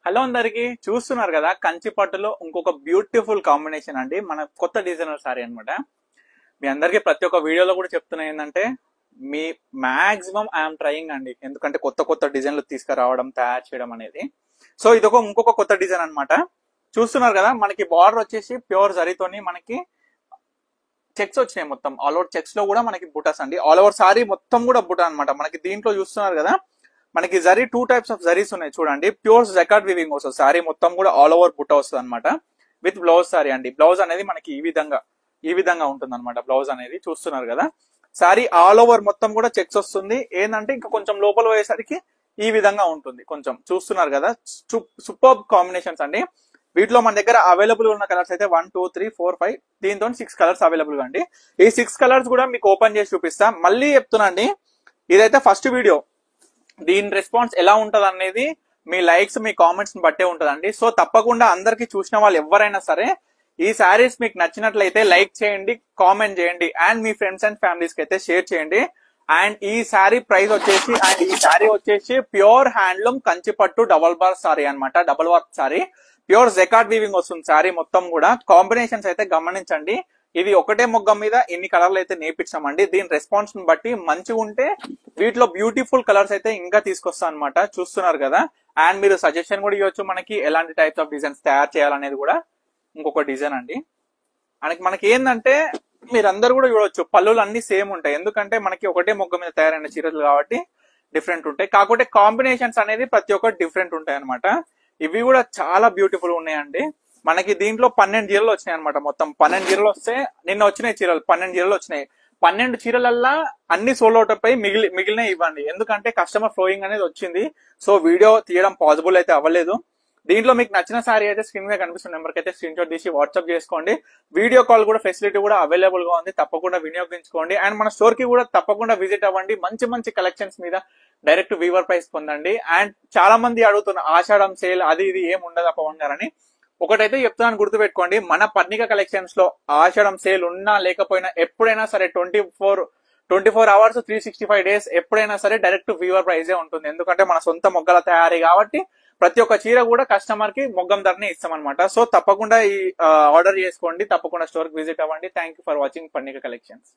Hello అందరికి చూస్తున్నారు కదా కంచి పట్టులో ఇంకొక బ్యూటిఫుల్ కాంబినేషన్ అండి. మన కొత్త డిజైనర్ సారీ అనమాట. మీ అందరికి ప్రతి ఒక్క వీడియోలో కూడా చెప్తున్నా ఏంటంటే మీ మాక్సిమం ఐఎమ్ ట్రయింగ్ అండి, ఎందుకంటే కొత్త కొత్త డిజైన్లు తీసుకురావడం తయారు చేయడం అనేది. సో ఇది ఇంకొక కొత్త డిజైన్ అనమాట. చూస్తున్నారు కదా, మనకి బార్డర్ వచ్చేసి ప్యూర్ జరీతోని మనకి చెక్స్ వచ్చినాయి. మొత్తం ఆల్ ఓవర్ చెక్స్ లో కూడా మనకి బుటాస్ అండి. ఆల్ ఓవర్ సారీ మొత్తం కూడా బుటా అనమాట. మనకి దీంట్లో చూస్తున్నారు కదా, మనకి జరీ 2 టైప్స్ ఆఫ్ జరీస్ ఉన్నాయి చూడండి. ప్యూర్ జకార్డ్ వీవింగ్ వస్తుంది. సారీ మొత్తం కూడా ఆల్ ఓవర్ బుట్ట వస్తుంది అనమాట. విత్ బ్లౌజ్ సారీ అండి. బ్లౌజ్ అనేది మనకి ఈ విధంగా ఉంటుంది అనమాట. బ్లౌజ్ అనేది చూస్తున్నారు కదా, సారీ ఆల్ ఓవర్ మొత్తం కూడా చెక్స్ వస్తుంది. ఏంటంటే ఇంకా కొంచెం లోపల పోయేసరికి ఈ విధంగా ఉంటుంది. కొంచెం చూస్తున్నారు కదా, సూపర్ కాంబినేషన్స్ అండి. వీటిలో మన దగ్గర అవైలబుల్ ఉన్న కలర్స్ అయితే 1 2 3 4 5 దీంతో 6 కలర్స్ అవైలబుల్ అండి. ఈ 6 కలర్స్ కూడా మీకు ఓపెన్ చేసి చూపిస్తా. మళ్ళీ చెప్తున్నా అండి, ఇదైతే ఫస్ట్ వీడియో. దీని రెస్పాన్స్ ఎలా ఉంటది అనేది మీ లైక్స్ మీ కామెంట్స్ బట్టే ఉంటదండి. సో తప్పకుండా అందరికి చూసిన వాళ్ళు ఎవరైనా సరే ఈ శారీస్ మీకు నచ్చినట్లయితే లైక్ చేయండి, కామెంట్ చేయండి, and me friends and families కి అయితే షేర్ చేయండి. అండ్ ఈ శారీ ప్రైస్ వచ్చేసి ప్యూర్ హ్యాండ్లూమ్ కంచిపట్టు డబల్ బార్ సారీ అనమాట. Double work sorry, pure jacquard weaving వస్తుంది సారీ మొత్తం కూడా. కాంబినేషన్స్ అయితే గమనించండి. ఇది ఒకటే మొగ్గం మీద ఎన్ని కలర్లు అయితే నేర్పించామండి. దీని రెస్పాన్స్ ని బట్టి మంచిగా ఉంటే వీటిలో బ్యూటిఫుల్ కలర్స్ అయితే ఇంకా తీసుకొస్తా అనమాట. చూస్తున్నారు కదా, అండ్ మీరు సజెషన్ కూడా ఇవ్వచ్చు మనకి ఎలాంటి టైప్స్ ఆఫ్ డిజైన్స్ తయారు చేయాలనేది కూడా. ఇంకొక డిజైన్ అండి, మనకి ఏంటంటే మీరందరూ కూడా చూడొచ్చు, పళ్ళులు అన్ని సేమ్ ఉంటాయి. ఎందుకంటే మనకి ఒకటే మొగ్గ మీద తయారైన చీరలు కాబట్టి డిఫరెంట్ ఉంటాయి. కాకపోతే కాంబినేషన్స్ అనేది ప్రతి ఒక్కటి డిఫరెంట్ ఉంటాయి అనమాట. ఇవి కూడా చాలా బ్యూటిఫుల్ ఉన్నాయండి. మనకి దీంట్లో 12 చీరలు వచ్చినాయి అనమాట. మొత్తం 12 చీరలు వస్తే నిన్న వచ్చినాయి చీరలు 12 చీరలు వచ్చినాయి. 12 చీరలల్లా అన్ని సోల్డ్ అవుట్ అయిపోయి మిగిలిన ఇవ్వండి. ఎందుకంటే కస్టమర్ ఫ్లోయింగ్ అనేది వచ్చింది. సో వీడియో తీయడం పాసిబుల్ అయితే అవ్వలేదు. దీంట్లో మీకు నచ్చిన సారీ అయితే స్క్రీన్ మీద కనిపిస్తున్న నెంబర్కి అయితే స్క్రీన్ షాట్ తీసి వాట్సాప్ చేసుకోండి. వీడియో కాల్ కూడా ఫెసిలిటీ కూడా అవైలబుల్ గా ఉంది. తప్పకుండా వినియోగించుకోండి. అండ్ మన స్టోర్ కి కూడా తప్పకుండా విజిట్ అవ్వండి. మంచి మంచి కలెక్షన్స్ మీద డైరెక్ట్ వీవర్ ప్రైస్ పొందండి. అండ్ చాలా మంది అడుగుతున్న ఆషాఢం సేల్ అది ఇది ఏం ఉండదు పవన్ గారని. ఒకటైతే చెప్తున్నాను, గుర్తుపెట్టుకోండి, మన పర్ణిక కలెక్షన్స్ లో ఆషాఢం సేల్ ఉన్నా లేకపోయినా ఎప్పుడైనా సరే 24 అవర్స్ 365 డేస్ ఎప్పుడైనా సరే డైరెక్ట్ వీవర్ ప్రైజే ఉంటుంది. ఎందుకంటే మన సొంత మొగ్గల తయారీ కాబట్టి ప్రతి ఒక్క చీర కూడా కస్టమర్ కి మొగ్గం ధరనే ఇస్తామన్నమాట. సో తప్పకుండా ఈ ఆర్డర్ చేసుకోండి. తప్పకుండా స్టోర్ కి విజిట్ అవ్వండి. Thank you for watching Parnika collections.